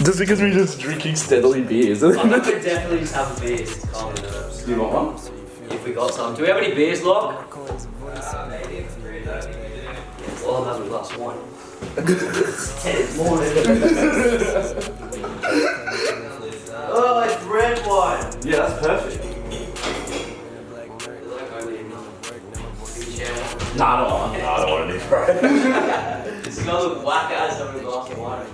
Just because we're just drinking steadily beers. I could definitely just have a beer. It's calm the nerves. Do you want one? If we got some. Do we have any beers, Locke? Maybe. Well, I'll have a glass of wine. It's 10 in the morning. Oh, it's red wine. Yeah, that's perfect. Nah, I don't want any, bro. It smells like whack ass having a glass of wine.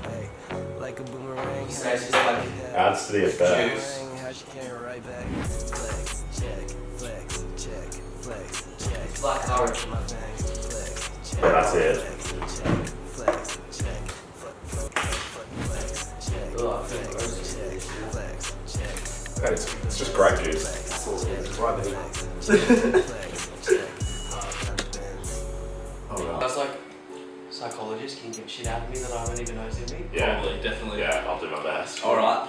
So it's just like Adds to the effect. juice. Black currant. Yeah, that's it. Ugh, I feel roasted. Okay, it's just grape juice. That's like psychologist can get shit out of me that I don't even know is in me. Yeah, Probably, definitely. yeah, I'll do my best. Alright.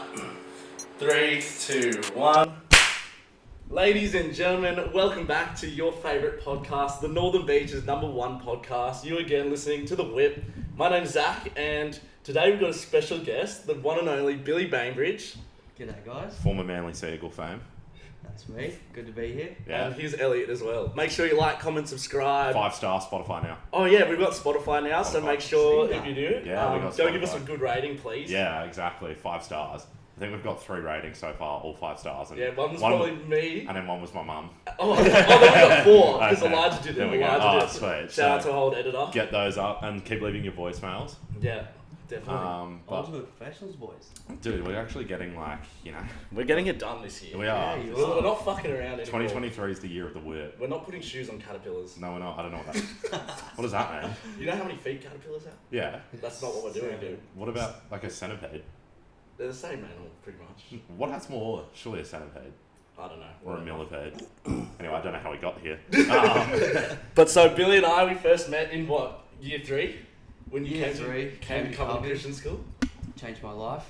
3, 2, 1. Ladies and gentlemen, welcome back to your favourite podcast, the Northern Beaches #1 podcast. You again listening to The Whip. My name's Zach, and today we've got a special guest, the one and only Billy Bainbridge. G'day guys, Former Manly Seagull fame. that's me. Good to be here. Yeah. And here's Elliot as well. Make sure you like, comment, subscribe. 5-star Spotify now. Oh yeah, we've got Spotify now, so Spotify. make sure See if that? you do, Yeah, we got go give us Spotify. a good rating, please. Yeah, exactly. 5 stars. I think we've got 3 ratings so far, all 5 stars. And Yeah, one was probably me. And then one was my mum. Oh, then we got 4, because Okay. Elijah did it. There we go. Elijah Oh, did it. sweet. Shout out So- to our old editor. Get those up and keep leaving your voicemails. Yeah, definitely. But Ultimate professionals, boys. dude, we're actually getting We're getting it done this year. we are. Yeah, you We're not fucking around anymore. 2023 is the year of the whip. We're not putting shoes on caterpillars. No, we're not. I don't know what that. What does that mean? You know how many feet caterpillars have? Yeah. That's not what we're doing, dude. What about like a centipede? They're the same animal, pretty much. What has more? Surely a centipede I don't know. or a millipede. Anyway, I don't know how we got here. But so Billy and I, we first met in what, year 3? When you Year came three, to came to Covenant Coventry. Christian School? Changed my life.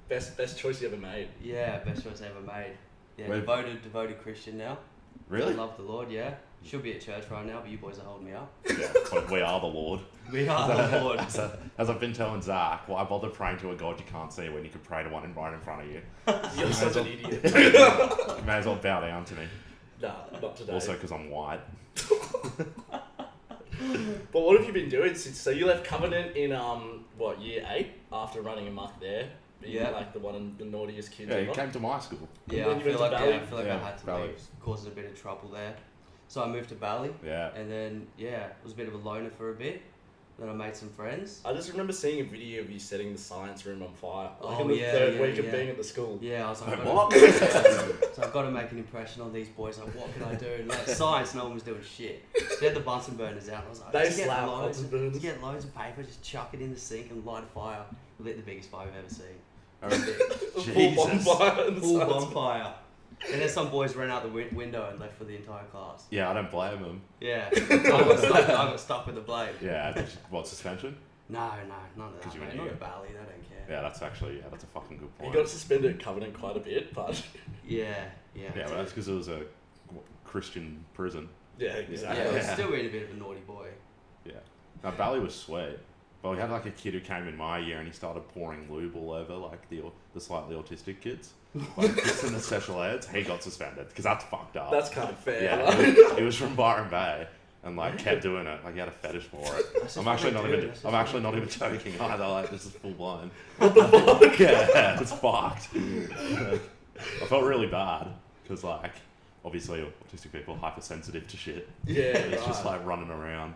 Best choice you ever made. Yeah, best choice I ever made. Yeah, Where- devoted Christian now. Really? I love the Lord, yeah. Should be at church right now, but you boys are holding me up. Yeah. But we are the Lord. We are the Lord. As I've been telling Zach, why bother praying to a God you can't see when you could pray to one right in front of you? You're such an idiot. You may as well bow down to me. Nah, not today. Also, because I'm white. But what have you been doing since? So you left Covenant in year 8 after running amok there. Being Yeah. like the one of the naughtiest kids Yeah, ever. you came to my school. Yeah, then I you feel went like, to I Bali. feel like Yeah, I had to Bali. leave, caused a bit of trouble there. So I moved to Bali, Yeah. and then, was a bit of a loner for a bit. Then I made some friends. I just remember seeing a video of you setting the science room on fire. Like Oh, in the yeah, third yeah, week of yeah. being at the school. Yeah, I was like, Like, I've what? gotta- so I've got to make an impression on these boys. Like, what can I do? Like, science, no one was doing shit. They had the Bunsen burners out. I was like, They just get slap loads, Bunsen burners. just get loads of paper, just chuck it in the sink and light a fire. We lit the biggest fire we've ever seen. Full Jesus. bonfire. and Full science. bonfire. And then some boys ran out the window and left for the entire class. Yeah, I don't blame them. Yeah, I got stuck with the blade. Yeah, what, suspension? No, none of 'Cause that. you Mate. went Not here. at Bali, they don't care. Yeah, that's a fucking good He point. got suspended at Covenant quite a bit, but Yeah. Yeah, but that's because it was a Christian prison. yeah, Yeah, exactly. I was Yeah. still being a bit of a naughty boy. Yeah. Now, Bally was sweet. But we had like a kid who came in my year and he started pouring lube all over like the slightly autistic kids. Like just in the special eds, he got suspended because that's fucked up. That's kind of fair. yeah, Like. he was from Byron Bay and like kept doing it. Like he had a fetish for it. I'm actually not even joking either. Like this is full blown. What the fuck? Yeah, it's fucked. Like, I felt really bad because like obviously autistic people are hypersensitive to shit. Yeah, It's just right. like running around.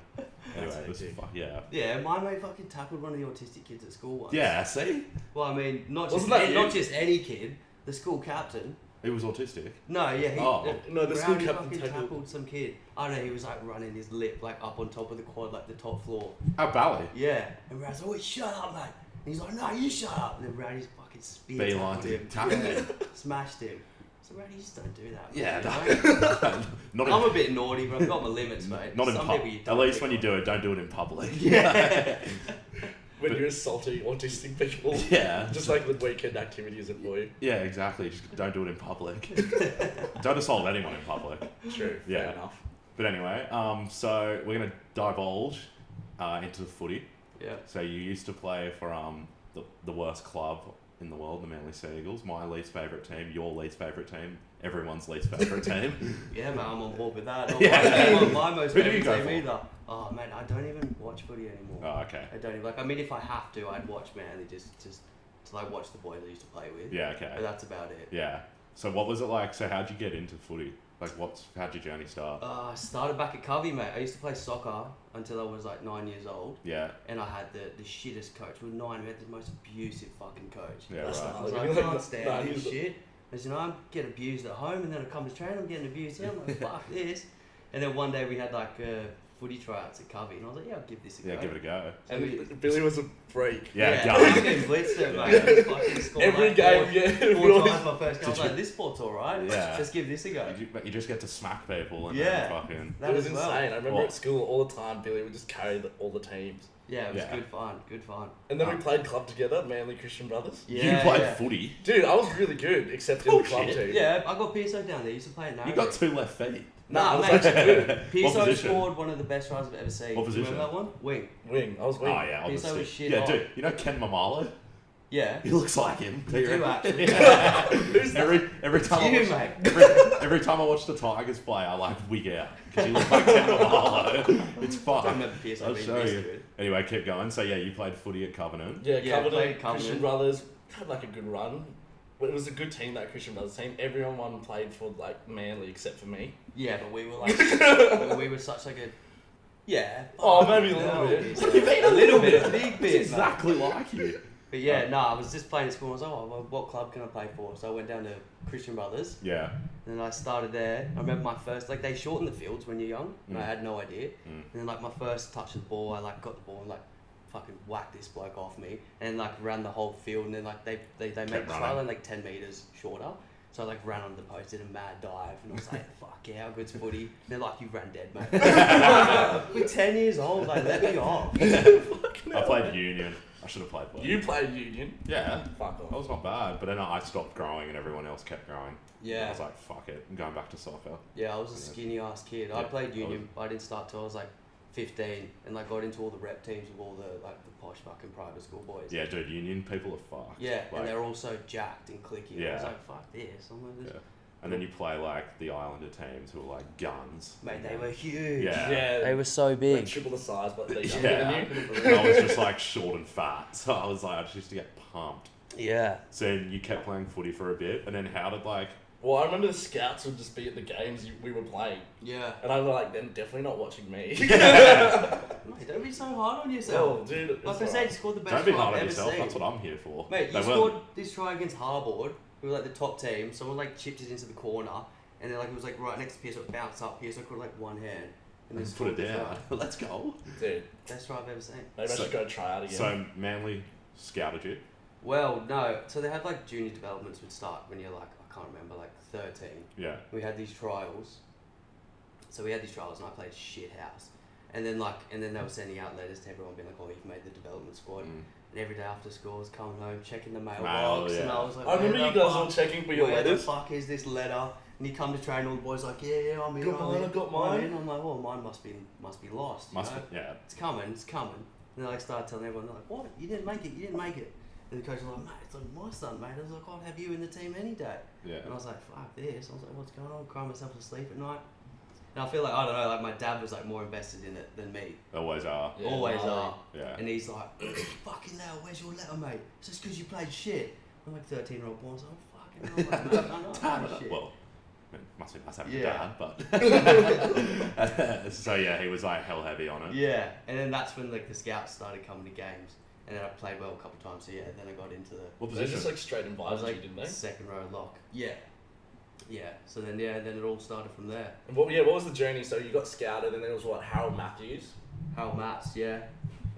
Anyway, it was hectic. yeah. Yeah, my mate fucking tackled one of the autistic kids at school once. Yeah, see? Well, I mean, not just Wasn't that you? not just any kid. The school captain. He was autistic. No, yeah, he. Oh. No, the school Rowdy captain fucking tackled. some kid. I don't know. He was like running his lip like up on top of the quad, like the top floor. At Bally. Yeah, and Rowdy's like, "Oh, shut up, mate." And he's like, "No, you shut up." And then Rowdy's fucking spear Beeline tackled him. tackled him. Smashed him. So Rowdy, just don't do that. Yeah, you know? not I'm in, a bit naughty, but I've got my limits, mate. not in Some public. people you At don't least pick when you on. do it, don't do it in public. Yeah. When But- you're assaulting autistic people. Yeah. Just like the weekend activities at boy. Yeah, exactly. Just don't do it in public. Don't assault anyone in public. True. Yeah. Fair enough. But anyway, so we're gonna divulge into the footy. Yeah. So you used to play for the worst club in the world, the Manly Sea Eagles. My least favourite team, your least favourite team, everyone's least favourite team. Yeah, man, I'm on board with that. Yeah. Not my most Who do you favourite go team for? either. Oh, man, I don't even watch footy anymore. Oh, okay. I don't even, like, I mean, if I have to, I'd watch Manly just to, like, watch the boys I used to play with. Yeah, okay. But that's about it. Yeah. So what was it like? So how'd you get into footy? Like, how'd your journey start? I started back at Covey, mate. I used to play soccer until I was like 9 years old. Yeah. And I had the shittest coach. We were 9, we had the most abusive fucking coach. Yeah, That's right. I was like, I can't stand this shit. As you know, I'm getting abused at home, and then I come to train, I'm getting abused here. I'm like, fuck this. And then one day we had like footy tryouts at Covey, and I was like, yeah, I'll give this a go. Yeah, give it a go. And we, Billy was a freak. Yeah, I was getting blitzed at, mate. I was fucking scoring Every like game, four times my first game. I was Did you- like, this sport's alright. Yeah. Just give this a go. You just get to smack people and Yeah. then fucking... That It was as insane. well. I remember What? at school all the time, Billy would just carry all the teams. Yeah, it was Yeah. good fun. Good fun. And then we played club together, Manly Christian Brothers. Yeah, you played yeah. footy. Dude, I was really good, except in the club Bullshit. team. Yeah, I got PSO down there. Used to play in You got 2 left feet. Nah, I was mate. actually good. What PSO position? scored one of the best tries I've ever seen. What position? Remember that one? Wing. Wing. I was wing. Oh, yeah, obviously. was shit yeah, hot. dude. You know Ken Mamalo? Yeah. He looks like him. You do actually. every time You, I watch, mate. every time I watch the Tigers play, I like wig out because you look like Ken Mamalo. It's I fun. don't remember PSO I'll being show this you. good. Anyway, keep going. So yeah, you played footy at Covenant. Yeah, Yeah, played Covenant, Covenant. Christian Brothers had like a good run. But it was a good team, that Christian Brothers team. Everyone played for like Manly except for me. Yeah, but we were like, we were such like a, yeah. Oh, maybe a little no, bit. A little bit, a big bit. It's exactly like you. But yeah, no, I was just playing at school and I was like, oh, well, what club can I play for? So I went down to Christian Brothers Yeah. and then I started there. I remember my first, like they shorten the fields when you're young and I had no idea. And then like my first touch of the ball, I like got the ball and like fucking whacked this bloke off me and like ran the whole field and then like they made the running. try line like 10 metres shorter. So I like ran under the post, did a mad dive and I was like, fuck yeah, how good's footy? And they're like, you ran dead, mate. We're 10 years old, like let me off. I played Union. I should have played both. You played Union. Yeah. Fuck That off. was not bad, but then I stopped growing and everyone else kept growing. I Yeah. was like, fuck it, I'm going back to soccer. Yeah, I was a skinny ass kid. I Yeah, played I Union. I didn't start till I was like 15 and like got into all the rep teams with all the like the posh fucking private school boys. Yeah, dude, Union people are fucked. Yeah, Like, and they're all so jacked and clicky. I was Yeah. like, fuck this. I'm like, this. yeah. And then you play like the Islander teams who are like guns. Mate, they were huge. Yeah. Yeah. They were so Like big. triple the size, but they younger Yeah. than you. And I was just like short and fat, so I was like, I just used to get pumped. Yeah. So you kept playing footy for a bit, and then how did like, Well, I remember the scouts would just be at the games we were playing, Yeah. and I was like, "Them definitely not watching me." Mate, don't be so hard on yourself. Oh, dude, it's Like I said, alright. you scored the best don't be try hard I've on ever yourself, seen. that's what I'm here for. Mate, you They scored weren't- this try against Harboard. We were like the top team. Someone like chipped it into the corner, and then like it was like right next to Pierce, it bounced up. Pierce caught like one hand, and then Put scored it the down. try. Let's go. Dude, Best try I've ever seen. maybe I So- should go try out again. So Manly scouted you. Well, no. So they had like junior developments would start when you're like, I can't remember, like 13. Yeah. We had these trials. So we had these trials and I played shit house. And then they were sending out letters to everyone being like, oh, you've made the development squad. And every day after school I was coming home, checking the mailbox, yeah. and I was like, I remember where you the guys all fuck- checking for your where the letters. fuck is this letter? And you come to train, all the boys like, yeah, I'm in. Got I'm mine, in, I got I'm mine. in. I'm like, well, mine must be lost. Must you know? be, yeah. It's coming. And then I started telling everyone, they're like, what? You didn't make it. And the coach was like, mate, it's like my son, mate. I was like, I'll have you in the team any day. Yeah. And I was like, fuck this. I was like, what's going on? Crying myself to sleep at night. And I feel like, I don't know, like my dad was like more invested in it than me. Always are. Yeah, Always gnarly. are. Yeah. And he's like, fucking hell, where's your letter, mate? It's just because you played shit. I'm like 13-year-old boy. I was like, fucking hell, mate. I'm not playing shit. Well, it must be nice having Yeah. a dad, but so yeah, he was like hell heavy on it. Yeah. And then that's when like the scouts started coming to games. And then I played well a couple of times. So yeah, then I got into the What They position? just like straight I was invited like you, didn't they? second row lock. Yeah. Yeah. So then then it all started from there. And what was the journey? So you got scouted, and then it was what, Harold Matthews? How Mats, yeah.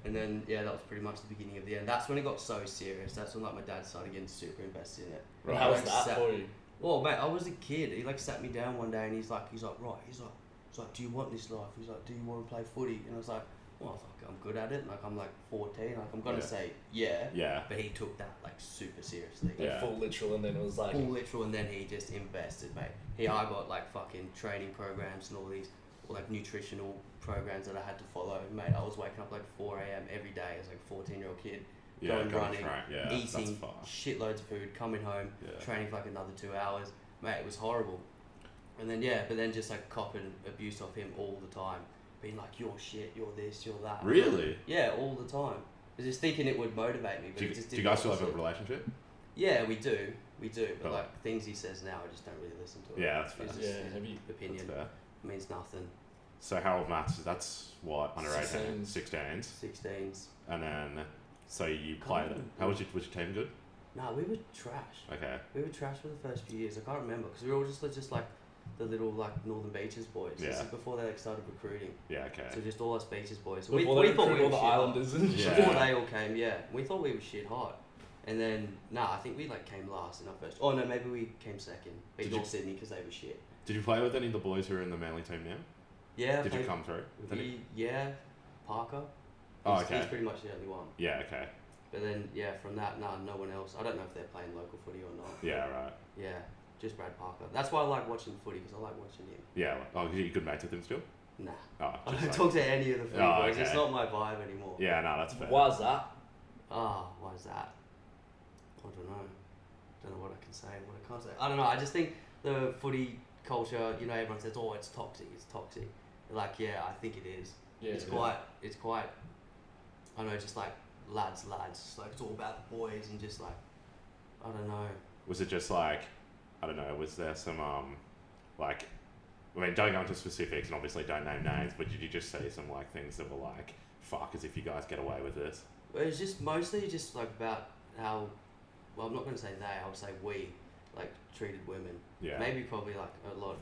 And then that was pretty much the beginning of the end. That's when it got so serious. That's when like my dad started getting super invested in it. Right. How was Like, that sat- for you? Well, mate, I was a kid. He like sat me down one day and he's like, right. He's like, do you want this life? He's like, do you want to play footy? And I was like, well, fuck, I'm good at it. Like I'm like 14. Like I'm gonna Yeah. say yeah. Yeah. But he took that like super seriously. Like Yeah. full literal, and then it was like, Full literal, and then he just invested, mate. I got like fucking training programs and all these like nutritional programs that I had to follow, mate. I was waking up like 4 a.m. every day as like a 14-year-old kid, going go running, track. Yeah, eating that's far. shitloads of food, coming home, Yeah. training for like another 2 hours. Mate, it was horrible. And then but then just like copping abuse off him all the time, being like, you're shit, you're this, you're that. Really? Yeah, all the time. I was just thinking it would motivate me, but Do it you, just do didn't. you guys still have a relationship? Yeah, we do, but Oh. like things he says now, I just don't really listen to. Yeah, that's fair. It's Yeah, just have you? That's opinion fair. means nothing. So how old Matt's? That's what, under 18? 16s. 16s. 16s. And then, so you played it. How was your team good? No, we were trash. Okay. We were trash for the first few years. I can't remember because we were all just like the little like Northern Beaches boys. This Yeah. is before they like started recruiting. Yeah, okay. So just all us Beaches boys. Before they thought recruit all the shit hot. Islanders and Yeah. shit. Before they all came, yeah. We thought we were shit hot. And then, I think we like came last in our first. Oh no, maybe we came second. Beat Did you- North Sydney because they were shit. Did you play with any of the boys who are in the Manly team now? Yeah. Did you played- come through with any? Yeah, Parker. Oh, He's okay. pretty much the only one. Yeah, okay. But then, from that, no one else. I don't know if they're playing local footy or not. Yeah, right. Yeah, just Brad Parker. That's why I like watching footy because I like watching him. Yeah, oh, you're good mates with him still? Nah. Oh, I just don't like- talk to any of the footy Oh, boys. It's okay. not my vibe anymore. Yeah, no, that's fair. Why's that? Why is that? I don't know. Don't know what I can say, what I can't say. I don't know. I just think the footy culture, everyone says, oh, it's toxic, it's toxic. Like, yeah, I think it is. Yeah, it's quite, I don't know, just like lads. It's like, it's all about the boys and just like, I don't know. Was it just like, I don't know, was there some, like, I mean, don't go into specifics and obviously don't name names, but did you just say some like things that were like, fuck, as if you guys get away with this? It was just mostly just like about how, well, I'm not going to say they, I'll say we, like, treated women. Yeah. Maybe probably like a lot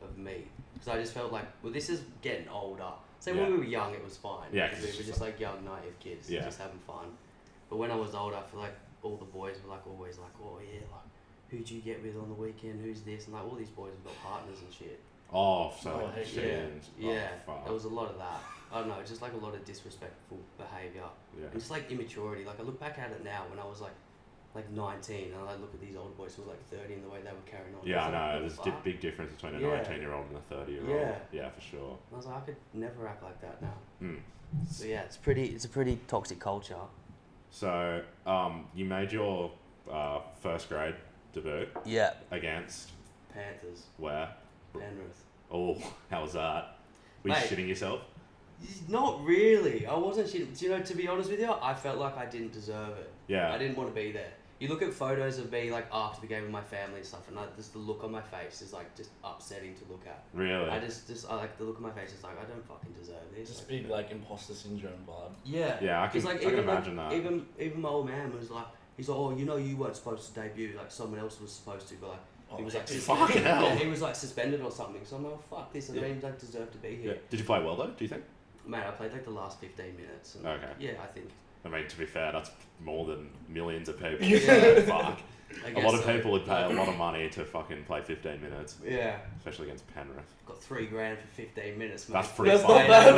of me. Because I just felt like, well, this is getting older. So Yeah. when we were young, it was fine. Yeah, because 'cause we it's were just just like young, naive kids, Yeah. just having fun. But when I was older, I feel like all the boys were like always like, oh yeah, like, who'd you get with on the weekend? Who's this? And like all these boys have got partners and shit. Oh, so Oh, like, heck shit. Yeah, Oh, fuck. there was a lot of that. I don't know, just like a lot of disrespectful behaviour. Yeah. And just like immaturity. Like I look back at it now when I was like 19 and I look at these old boys who were like 30 and the way they were carrying on. Yeah, I was like, know. what There's the a fuck? big difference between a Yeah. 19-year-old and a 30-year-old. Yeah. Yeah, for sure. And I was like, I could never act like that now. Mm. So yeah, it's a pretty toxic culture. So, you made your first grade debut Yeah. against Panthers, where? Penrith. Oh, how was that? Were you Mate. shitting yourself? Not really. I wasn't shitting. Do you know, to be honest with you, I felt like I didn't deserve it. Yeah. I didn't want to be there. You look at photos of me like after the game with my family and stuff, and like just the look on my face is like just upsetting to look at. Really? I like the look on my face is like I don't fucking deserve this. Just Like, big like imposter syndrome vibe. yeah. Yeah, I can, 'Cause, like, I can even, like, imagine that. Even my old man was like, he's like, oh, you weren't supposed to debut. Like someone else was supposed to, but like he was like, fucking hell. Yeah, he was like suspended or something. So I'm like, oh, fuck this. I don't even like, deserve to be Yeah. here. Did you play well though, do you think? Man, I played like the last 15 minutes. And, Okay. Yeah, I think. I mean, to be fair, that's more than millions of people. Yeah. Fuck. I A guess lot of so. people would pay a lot of money to fucking play 15 minutes, Yeah. especially against Penrith. Got $3,000 for 15 minutes, mate. That's pretty That's fun. not bad.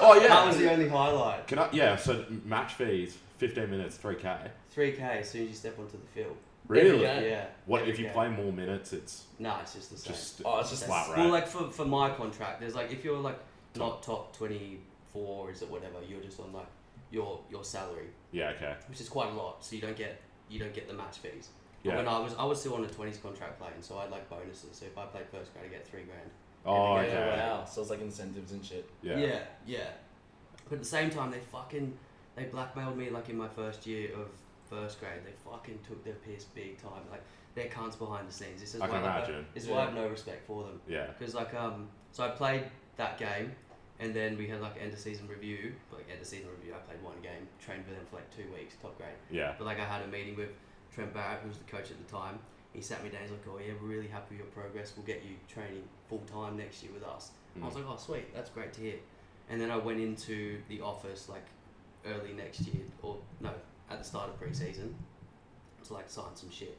Oh yeah. That was the only highlight. Can I? Yeah. So match fees, 15 minutes, 3K. 3K as soon as you step onto the field. Really? Yeah. Yeah. What Every if you game. play more minutes? It's No, it's just the same. just Oh, it's just flat rate. Well, like for my contract, there's like if you're like not top 24, is it whatever, you're just on like your salary, Yeah. Okay. which is quite a lot. So you don't get the match fees. Yeah. But when I was still on a 20s contract playing, so I had like bonuses. So if I played first grade, I get $3,000. Oh, Yeah, okay. Wow. So it's like incentives and shit. Yeah. Yeah. But at the same time, they blackmailed me like in my first year of first grade. They fucking took their piss big time. Like they're cunts behind the scenes. This is I why can like, imagine. this is why I have no respect for them. Yeah. Because like so I played that game, and then we had like end of season review. But like end of season review, I played one game, trained with them for like 2 weeks, top grade. Yeah. But like I had a meeting with Trent Barrett, who was the coach at the time. He sat me down. He's like, "Oh yeah, we're really happy with your progress. We'll get you training full time next year with us." I was like, "Oh sweet, that's great to hear." And then I went into the office like early next year, or no, at the start of pre-season, to like sign some shit.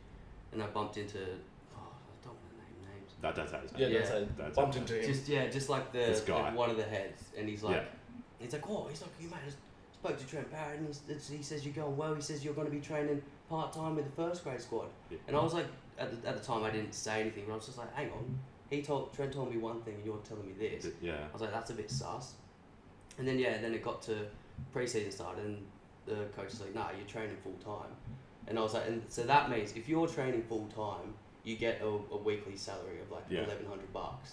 And I bumped into, I don't want to name names. That does happen. Yeah, Yeah. that's a That's bumped okay. into him. Just like This guy. like one of the heads, and he's like, Yeah. oh, you mate, I spoke to Trent Barrett, and he says you're going well. He says you're going to be training part time with the first grade squad. Yeah. And I was like, at the time I didn't say anything, but I was just like, hang on, Trent told me one thing, and you're telling me this. Yeah. I was like, that's a bit sus. And then then it got to pre-season started, and the coach was like, nah, you're training full time. And I was like, and so that means if you're training full time, you get a weekly salary of like $1,100.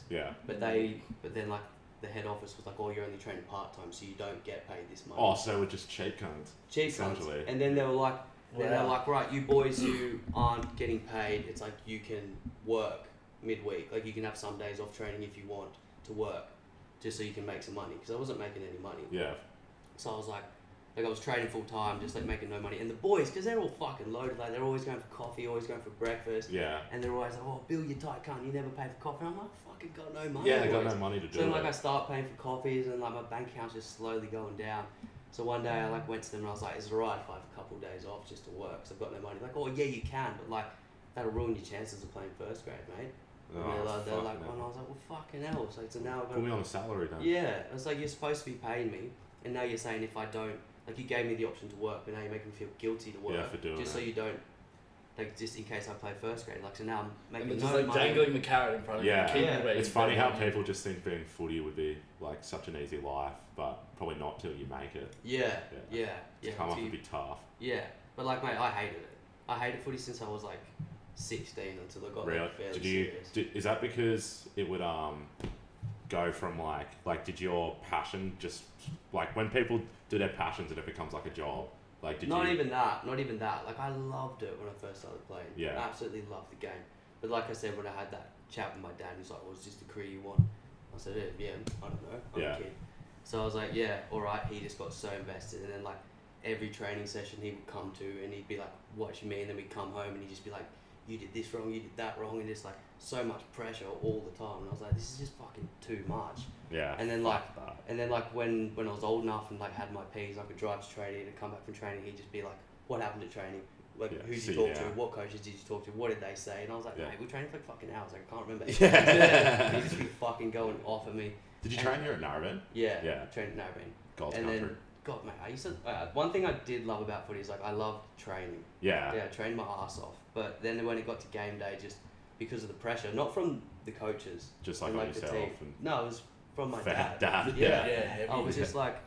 Yeah. But then like the head office was like, oh, you're only training part time, so you don't get paid this money. Oh, so we're just cheap cunts. Cheap cunts. And then they were like, right, you boys who aren't getting paid, it's like you can work midweek. Like you can have some days off training if you want to work, just so you can make some money. Because I wasn't making any money. Yeah. So I was like I was training full time, just like making no money. And the boys, because they're all fucking loaded, like they're always going for coffee, always going for breakfast. Yeah. And they're always like, oh, Bill, you tight cunt, you never pay for coffee. And I'm like, fucking got no money. Yeah, they got no money to do so it. like I start paying for coffees, and like my bank account's just slowly going down. So one day I like went to them and I was like, is it alright if I have a couple of days off just to work? Because I've got no money. Like, oh yeah, you can, but like that'll ruin your chances of playing first grade, mate. And they're like, and I was like, well, fucking hell. So now I've got put me on a salary then. Yeah, it's like you're supposed to be paying me, and now you're saying if I don't, like you gave me the option to work, but now you're making me feel guilty to work. For doing just that. So you don't, like just in case I play first grade. Like so now I'm making and no just like money. dangling the carrot in front of you. It's funny how people just think being footy would be like such an easy life, but probably not till you make it. Yeah. Come off would be tough. Yeah, but like mate, I hated it. I hated footy since I was like 16 until I got like fairly serious. Is that because it would go from like did your passion just like when people do their passions and it becomes like a job? Like did not you... even that. Like I loved it when I first started playing. Yeah. I absolutely loved the game. But like I said, when I had that chat with my dad, he's like, "Was this the career you want?" I said, "Yeah, I don't know. I'm a kid." So I was like, "Yeah, all right." He just got so invested, and then like every training session he would come to, and he'd be like, "Watch me," and then we'd come home, and he'd just be like, "You did this wrong, you did that wrong," and just like so much pressure all the time. And I was like, "This is just fucking too much." Yeah. And then like when I was old enough and like had my P's, I could drive to training and come back from training. He'd just be like, "What happened at training? Like who did you talk to? What coaches did you talk to? What did they say?" And I was like, "Mate, we trained for like fucking hours. Like, I can't remember." He'd just be fucking going off at me. Did you train here at Narrabeen? Yeah. Trained at Narrabeen. God's and country. then, God, mate, I used to. One thing I did love about footy is like I loved training. Yeah. Yeah, I trained my ass off. But then when it got to game day, just because of the pressure, not from the coaches, just like and, on like, yourself. And no, it was from my dad. Yeah. I was just like,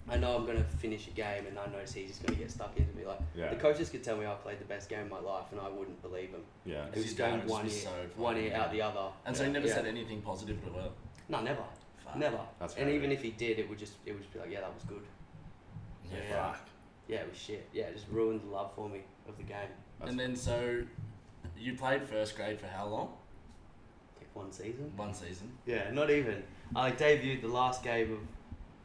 I know I'm going to finish a game, and I notice he's just going to get stuck into me. Like the coaches could tell me I played the best game of my life, and I wouldn't believe them. Yeah. It was going one ear out the other. And so he never said anything positive to her? No, never. Fuck. Never. That's and even if he did, it would just be like, yeah, that was good. Yeah. Fuck. Yeah, it was shit. Yeah, it just ruined the love for me of the game. And then so you played first grade for how long? Like 1 season. 1 season. Yeah, not even. I like debuted the last game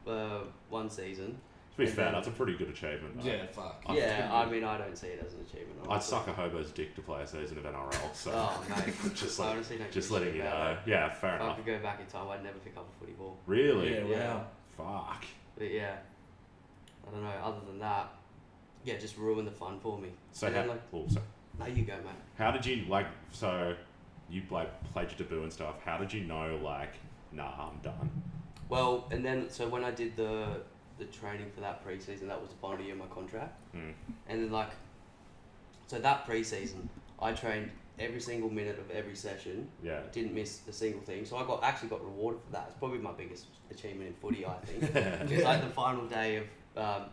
of 1 season. To be fair, that's a pretty good achievement. Though. Yeah, fuck. I mean, I don't see it as an achievement. I'd suck a hobo's dick to play a season of NRL. So oh mate, just I honestly don't just letting you know. Yeah, fair if enough. I could go back in time, I'd never pick up a footy ball. Really? Yeah. Wow. Fuck. But yeah, I don't know. Other than that, yeah, just ruined the fun for me. So and how, then, like, no, you go, mate. How did you like? So you like played your debut and stuff. How did you know like, nah, I'm done? Well, and then so when I did the training for that pre-season, that was the final year of my contract. And then like, so that pre-season, I trained every single minute of every session. Yeah. Didn't miss a single thing. So I actually got rewarded for that. It's probably my biggest achievement in footy, I think. It was like the final day of,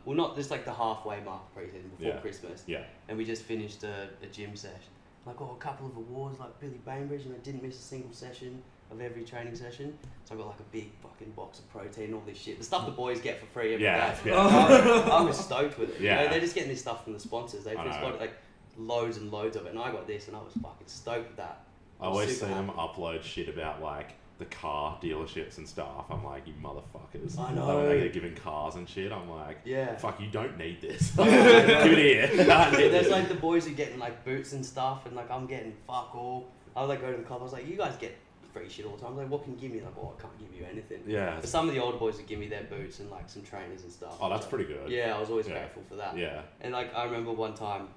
well, not just like the halfway mark of pre-season before Christmas. Yeah. And we just finished a gym session. Like, a couple of awards, like Billy Bainbridge, and I didn't miss a single session of every training session. So I got like a big fucking box of protein, all this shit. The stuff the boys get for free every day. Yeah. I was stoked with it. Yeah. You know, they're just getting this stuff from the sponsors. They've just got like loads and loads of it, and I got this, and I was fucking stoked with that. I always see them upload shit about like the car dealerships and stuff. I'm like, you motherfuckers. I know. Like, when they're giving cars and shit, I'm like, yeah, fuck, you don't need this. Give it here. There's like the boys who are getting like boots and stuff, and like I'm getting fuck all. I was like go to the club. I was like, you guys get free shit all the time. I was like, what can you give me? Like, oh, I can't give you anything. Yeah. But some of the older boys would give me their boots and like some trainers and stuff. Oh, that's pretty good. Yeah, I was always grateful for that. Yeah. And like I remember one time,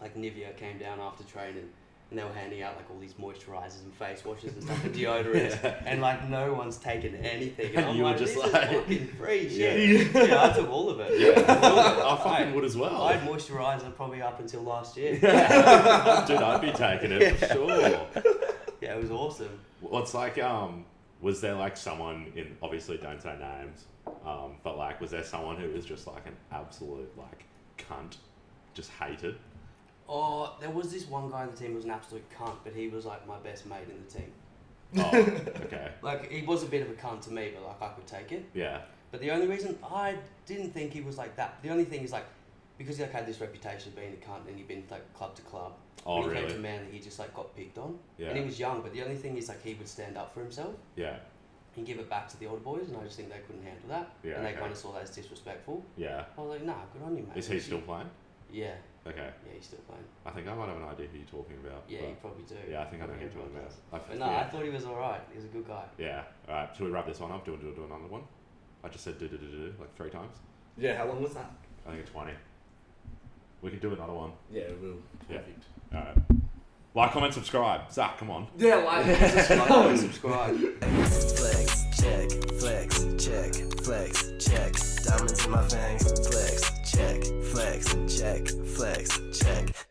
like Nivea came down after training, and they were handing out like all these moisturizers and face washes and stuff and deodorants, and like no one's taken anything. And I'm you like, were just this like, is fucking free shit. Yeah, I took all of it. Yeah. I fucking would as well. I had moisturizer probably up until last year. Dude, I'd be taking it for sure. Yeah, it was awesome. Well, it's like, Was there like someone in, obviously don't say names, but like, was there someone who was just like an absolute like cunt, just hated? Oh, there was this one guy in the team who was an absolute cunt, but he was like my best mate in the team. Oh, okay. Like, he was a bit of a cunt to me, but like I could take it. Yeah. But the only reason I didn't think he was like that, the only thing is like, because he like had this reputation of being a cunt and he'd been like club to club. Oh, when he really? came to Manly, he just like got picked on. Yeah. And he was young, but the only thing is like he would stand up for himself Yeah. and give it back to the older boys, and I just think they couldn't handle that. Yeah, and they okay. kind of saw that as disrespectful. Yeah. I was like, nah, good on you, mate. Is he still playing? Yeah. Okay. Yeah, he's still playing. I think I might have an idea who you're talking about. Yeah, but you probably do. yeah, I think I know who you're talking about. But no, I thought he was alright. He was a good guy. Yeah. Alright, should we wrap this one up? Do another one? I just said do like 3 times. Yeah, how long was that? I think it's 20. We can do another one. Yeah, we'll. Yeah. Perfect. Alright. Like, comment, subscribe. Zach, come on. Yeah, like, Like, subscribe. Flex, check, flex, check, flex, check. Diamonds in my veins, flex, check, flex, check, flex, check.